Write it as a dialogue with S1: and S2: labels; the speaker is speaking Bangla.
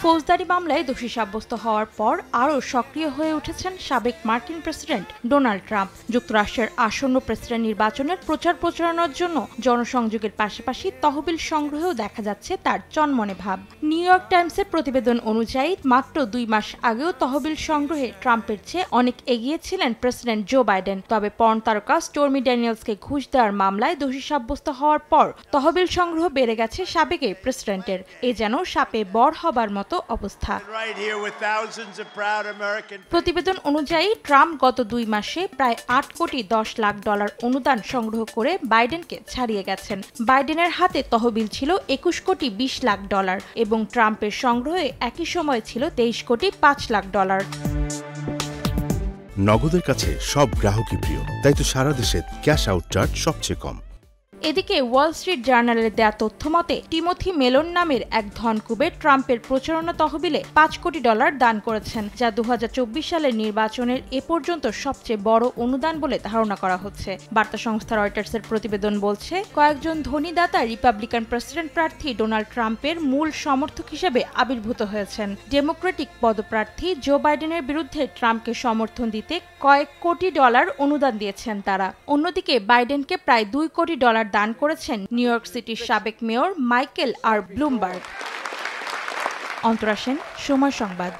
S1: ফৌজদারি মামলায় দোষী সাব্যস্ত হওয়ার পর আরও সক্রিয় হয়ে উঠেছেন সাবেক মার্কিন প্রেসিডেন্ট ডোনাল্ড ট্রাম্প। যুক্তরাষ্ট্রের আসন্ন প্রেসিডেন্ট নির্বাচনের প্রচার প্রচারণার জন্য জনসংযোগের পাশাপাশি তহবিল সংগ্রহেও দেখা যাচ্ছে তার চনমনে ভাব। নিউ ইয়র্ক টাইমসের প্রতিবেদন অনুযায়ী মাত্র 2 মাস আগেও তহবিল সংগ্রহে ট্রাম্পের চেয়ে অনেক এগিয়ে ছিলেন প্রেসিডেন্ট জো বাইডেন। তবে পর্ন তারকা স্টোর্মি ড্যানিয়েলসকে ঘুষ দেওয়ার মামলায় দোষী সাব্যস্ত হওয়ার পর তহবিল সংগ্রহ বেড়ে গেছে সাবেক এই প্রেসিডেন্টের। এ যেন সাপে বর হবার মতো অবস্থা। প্রতিবেদন অনুযায়ী ট্রাম্প গত 2 মাসে প্রায় $8 কোটি 10 লাখ অনুদান সংগ্রহ করে বাইডেনকে ছাড়িয়ে গেছেন। বাইডেনের হাতে তহবিল ছিল $21 কোটি 20 লাখ এবং ট্রাম্পের সংগ্রহে একই সময় ছিল $23 কোটি 5 লাখ।
S2: নগদের কাছে সব গ্রাহকই প্রিয়, তাই তো সারা দেশে ক্যাশ আউট চার্জ সবচেয়ে কম।
S1: এদিকে ওয়াল স্ট্রিট জার্নালের দেয়া তথ্য মতে টিমোথি মেলন নামের এক ধনকুবের ট্রাম্পের প্রচারণা তহবিলে $5 কোটি দান করেছেন, যা 2024 সালের নির্বাচনের এ পর্যন্ত সবচেয়ে বড় অনুদান বলে ধারণা করা হচ্ছে। বার্তা সংস্থা রয়টার্সের প্রতিবেদন বলছে, কয়েকজন ধনী দাতা রিপাবলিকান প্রেসিডেন্ট প্রার্থী ডোনাল্ড ট্রাম্পের মূল সমর্থক হিসেবে আবির্ভূত হয়েছেন। ডেমোক্রেটিক পদপ্রার্থী জো বাইডেনের বিরুদ্ধে ট্রাম্পকে সমর্থন দিতে কয়েক কোটি ডলার অনুদান দিয়েছেন তারা। অন্যদিকে বাইডেনকে প্রায় $2 কোটি দান করেছেন নিউ ইয়র্ক সিটির সাবেক মেয়র মাইকেল আর ব্লুমবার্গ। অন্তরা সেন, সময় সংবাদ।